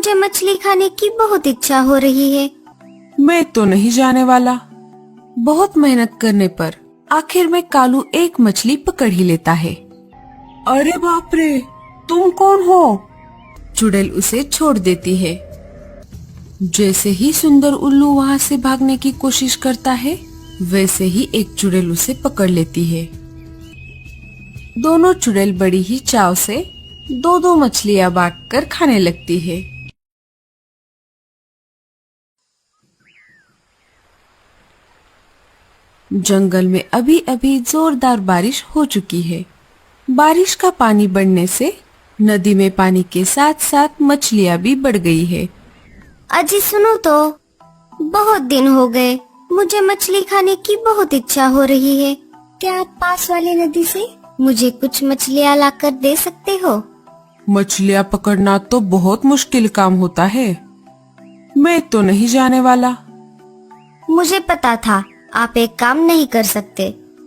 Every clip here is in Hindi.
मुझे मछली खाने की बहुत इच्छा हो रही है। मैं तो नहीं जाने वाला। बहुत मेहनत करने पर आखिर में कालू एक मछली पकड़ ही लेता है। अरे बाप रे, तुम कौन हो? चुड़ैल उसे छोड़ देती है। जैसे ही सुंदर उल्लू वहाँ से भागने की कोशिश करता है, वैसे ही एक चुड़ैल उसे पकड़ लेती है। दोनों चुड़ैल बड़ी ही चाव से दो दो मछलियां बांटकर खाने लगती है। जंगल में अभी अभी जोरदार बारिश हो चुकी है। बारिश का पानी बढ़ने से नदी में पानी के साथ साथ मछलियां भी बढ़ गई है। अजी सुनो तो, बहुत दिन हो गए, मुझे मछली खाने की बहुत इच्छा हो रही है। क्या आप पास वाली नदी से मुझे कुछ मछलियाँ लाकर दे सकते हो? मछलियां पकड़ना तो बहुत मुश्किल काम होता है। मैं तो नहीं जाने वाला। मुझे पता था आप एक काम नहीं कर सकते,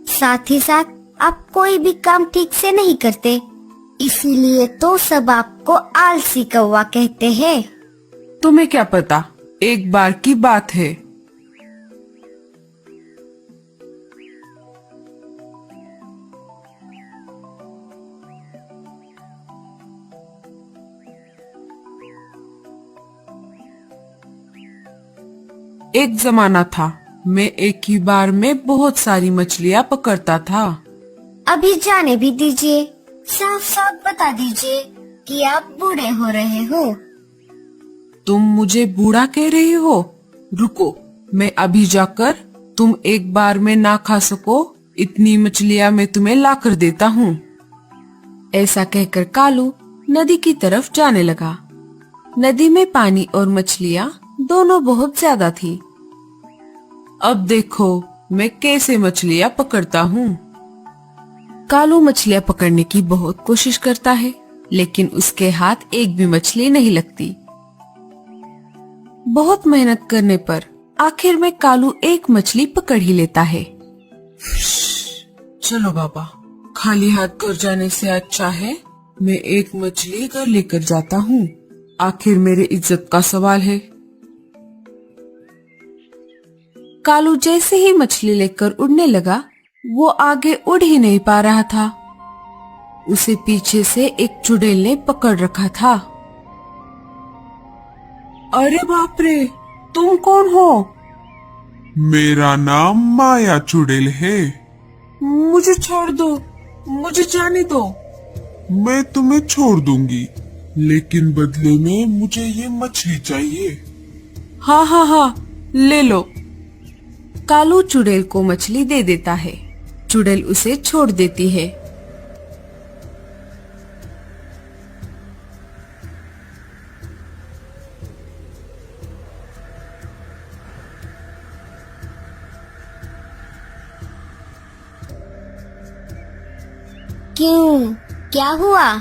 साथ ही साथ आप कोई भी काम ठीक से नहीं करते, इसीलिए तो सब आपको आलसी कौवा कहते हैं। तुम्हें क्या पता, एक बार की बात है। एक जमाना था, मैं एक ही बार में बहुत सारी मछलियां पकड़ता था। अभी जाने भी दीजिए, साफ साफ बता दीजिए कि आप बूढ़े हो रहे हो। तुम मुझे बूढ़ा कह रही हो? रुको, मैं अभी जाकर तुम एक बार में ना खा सको इतनी मछलियां मैं तुम्हें लाकर देता हूँ। ऐसा कहकर कालू नदी की तरफ जाने लगा। नदी में पानी और मछलियां दोनों बहुत ज्यादा थी। अब देखो मैं कैसे मछलियां पकड़ता हूँ। कालू मछलियां पकड़ने की बहुत कोशिश करता है, लेकिन उसके हाथ एक भी मछली नहीं लगती। बहुत मेहनत करने पर आखिर में कालू एक मछली पकड़ ही लेता है। चलो बाबा, खाली हाथ घर जाने से अच्छा है मैं एक मछली घर लेकर जाता हूँ। आखिर मेरे इज्जत का सवाल है। कालू जैसे ही मछली लेकर उड़ने लगा, वो आगे उड़ ही नहीं पा रहा था। उसे पीछे से एक चुड़ैल ने पकड़ रखा था। अरे बाप रे, तुम कौन हो? मेरा नाम माया चुड़ैल है। मुझे छोड़ दो, मुझे जाने दो। मैं तुम्हें छोड़ दूंगी, लेकिन बदले में मुझे ये मछली चाहिए। हाँ हाँ हाँ, ले लो। कालू चुड़ैल को मछली दे देता है। चुड़ैल उसे छोड़ देती है। क्यों, क्या हुआ?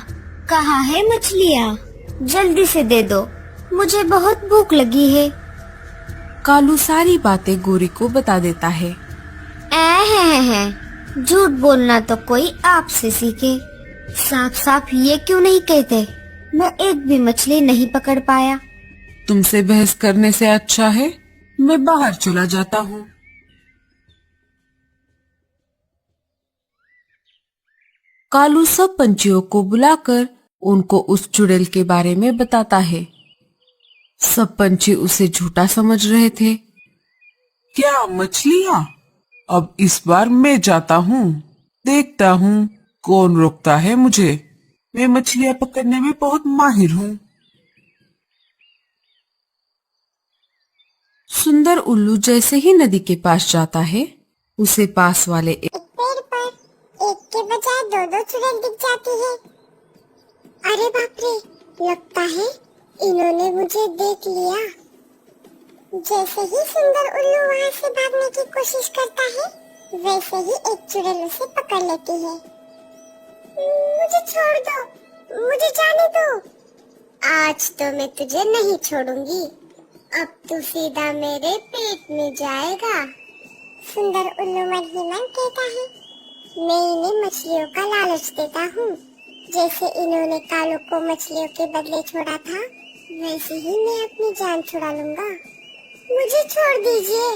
कहाँ है मछलियाँ? जल्दी से दे दो, मुझे बहुत भूख लगी है। कालू सारी बातें गोरी को बता देता है। झूठ बोलना तो कोई आपसे सीखे। साफ साफ ये क्यों नहीं कहते, मैं एक भी मछली नहीं पकड़ पाया। तुमसे बहस करने से अच्छा है मैं बाहर चला जाता हूँ। कालू सब पंछियों को बुलाकर उनको उस चुड़ैल के बारे में बताता है। सब पंछी उसे झूठा समझ रहे थे। क्या मछलियाँ? अब इस बार मैं जाता हूँ, देखता हूँ कौन रोकता है मुझे। मैं मछलियाँ पकड़ने में बहुत माहिर हूँ। सुंदर उल्लू जैसे ही नदी के पास जाता है, उसे पास वाले एक पेड़ पर एक के बजाय दो दो चुड़ैल दिख जाती है। अरे बाप रे, लगता है इन्होंने मुझे देख लिया। जैसे ही सुंदर उल्लू वहाँ से भागने की कोशिश करता है, वैसे ही एक चुड़ैल उसे पकड़ लेती है। मुझे छोड़ दो, मुझे जाने दो। आज तो मैं तुझे नहीं छोड़ूंगी, अब तू सीधा मेरे पेट में जाएगा। सुंदर उल्लू मन ही मन कहता है, मैं इन्हें मछलियों का लालच देता हूँ। जैसे इन्होंने कालू को मछलियों के बदले छोड़ा था, वैसे ही मैं अपनी जान छुड़ा लूंगा। मुझे छोड़ दीजिए,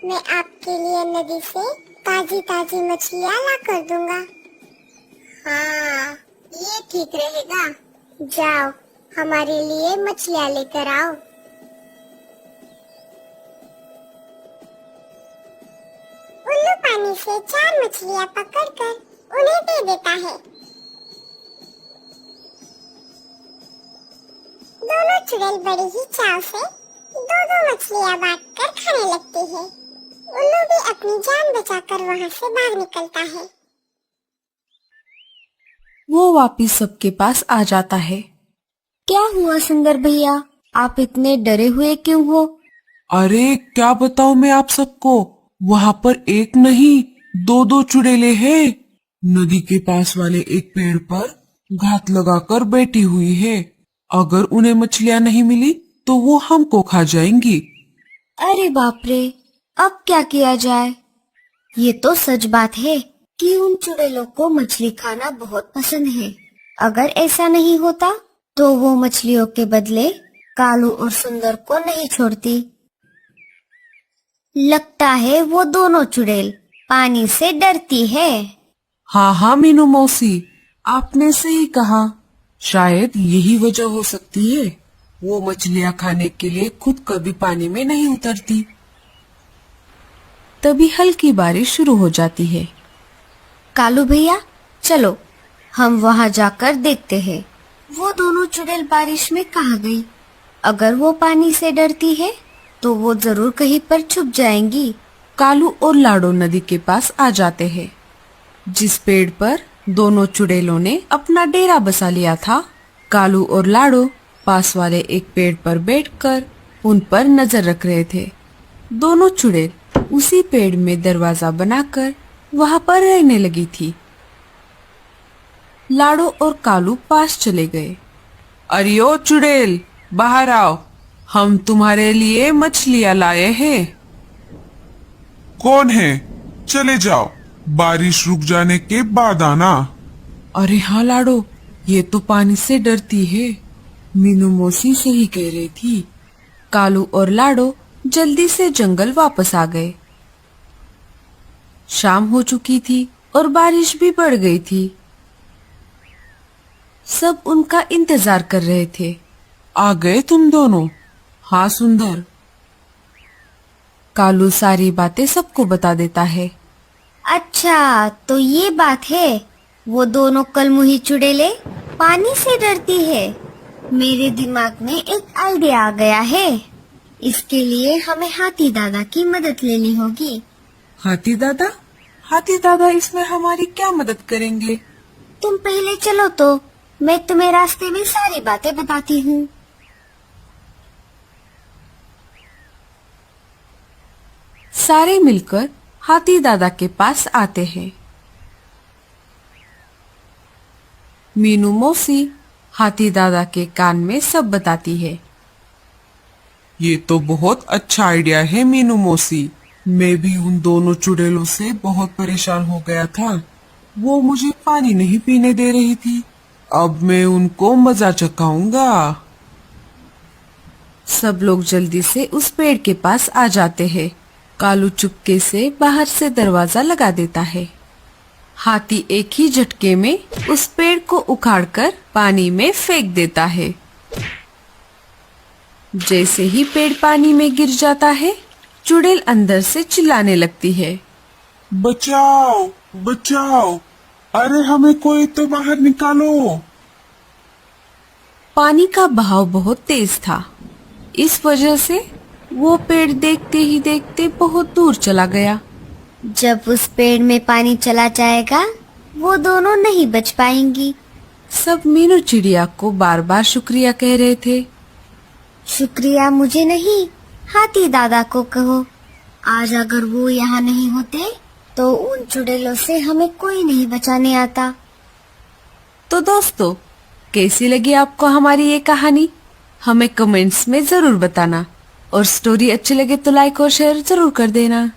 मैं आपके लिए नदी से ताजी ताजी मछलियाँ ला कर दूंगा। हाँ, ये ठीक रहेगा। जाओ, हमारे लिए मछलियाँ लेकर आओ। उल्लू पानी से 4 मछलियाँ पकड़कर उन्हें दे देता है। दोनों चुड़ैल बड़ी ही चाव से 2-2 मछलियाँ बांटकर खाने लगती है। उल्लू भी अपनी जान बचाकर वहाँ से बाहर निकलता है। वो वापिस सबके पास आ जाता है। क्या हुआ सुंदर भैया, आप इतने डरे हुए क्यों हो? अरे क्या बताऊं मैं आप सबको, वहाँ पर एक नहीं 2-2 चुड़ैले हैं। नदी के पास वाले एक पेड़ पर घात लगाकर बैठी हुई है। अगर उन्हें मछलियाँ नहीं मिली तो वो हमको खा जाएंगी। अरे बाप रे, अब क्या किया जाए? ये तो सच बात है कि उन चुड़ैलों को मछली खाना बहुत पसंद है। अगर ऐसा नहीं होता तो वो मछलियों के बदले कालू और सुंदर को नहीं छोड़ती। लगता है वो दोनों चुड़ैल पानी से डरती है। हाँ हाँ मीनू मौसी, आपने सही कहा। शायद यही वजह हो सकती है, वो मछलियाँ खाने के लिए खुद कभी पानी में नहीं उतरती। तभी हल्की बारिश शुरू हो जाती है। कालू भैया, चलो हम वहाँ जाकर देखते हैं वो दोनों चुड़ैल बारिश में कहाँ गई। अगर वो पानी से डरती है तो वो जरूर कहीं पर छुप जाएंगी। कालू और लाडो नदी के पास आ जाते हैं, जिस पेड़ पर दोनों चुड़ैलों ने अपना डेरा बसा लिया था। कालू और लाडो पास वाले एक पेड़ पर बैठकर उन पर नजर रख रहे थे। दोनों चुड़ैल उसी पेड़ में दरवाजा बनाकर वहाँ पर रहने लगी थी। लाडो और कालू पास चले गए। अरे ओ चुड़ैल, बाहर आओ, हम तुम्हारे लिए मछलियाँ लाए हैं। कौन है? चले जाओ, बारिश रुक जाने के बाद आना। अरे हाँ लाडो, ये तो पानी से डरती है। मीनू मौसी सही कह रही थी। कालू और लाडो जल्दी से जंगल वापस आ गए। शाम हो चुकी थी और बारिश भी बढ़ गई थी। सब उनका इंतजार कर रहे थे। आ गए तुम दोनों? हाँ सुंदर। कालू सारी बातें सबको बता देता है। अच्छा, तो ये बात है, वो दोनों कलमुही चुड़ैले पानी से डरती है। मेरे दिमाग में एक आइडिया आ गया है। इसके लिए हमें हाथी दादा की मदद लेनी होगी। हाथी दादा? हाथी दादा इसमें हमारी क्या मदद करेंगे? तुम पहले चलो तो मैं तुम्हें रास्ते में सारी बातें बताती हूँ। सारे मिलकर हाथी दादा के पास आते हैं। मीनू मौसी हाथी दादा के कान में सब बताती है। ये तो बहुत अच्छा आइडिया है मीनू मौसी। मैं भी उन दोनों चुड़ैलों से बहुत परेशान हो गया था। वो मुझे पानी नहीं पीने दे रही थी। अब मैं उनको मजा चखाऊंगा। सब लोग जल्दी से उस पेड़ के पास आ जाते हैं। कालू चुपके से बाहर से दरवाजा लगा देता है। हाथी एक ही झटके में उस पेड़ को उखाड़कर पानी में फेंक देता है। जैसे ही पेड़ पानी में गिर जाता है, चुड़ैल अंदर से चिल्लाने लगती है। बचाओ बचाओ, अरे हमें कोई तो बाहर निकालो। पानी का बहाव बहुत तेज था। इस वजह से वो पेड़ देखते ही देखते बहुत दूर चला गया। जब उस पेड़ में पानी चला जाएगा वो दोनों नहीं बच पाएंगी। सब मीनू चिड़िया को बार बार शुक्रिया कह रहे थे। शुक्रिया मुझे नहीं, हाथी दादा को कहो। आज अगर वो यहाँ नहीं होते तो उन चुड़ैलों से हमें कोई नहीं बचाने आता। तो दोस्तों, कैसी लगी आपको हमारी ये कहानी? हमें कमेंट्स में जरूर बताना और स्टोरी अच्छी लगे तो लाइक और शेयर जरूर कर देना।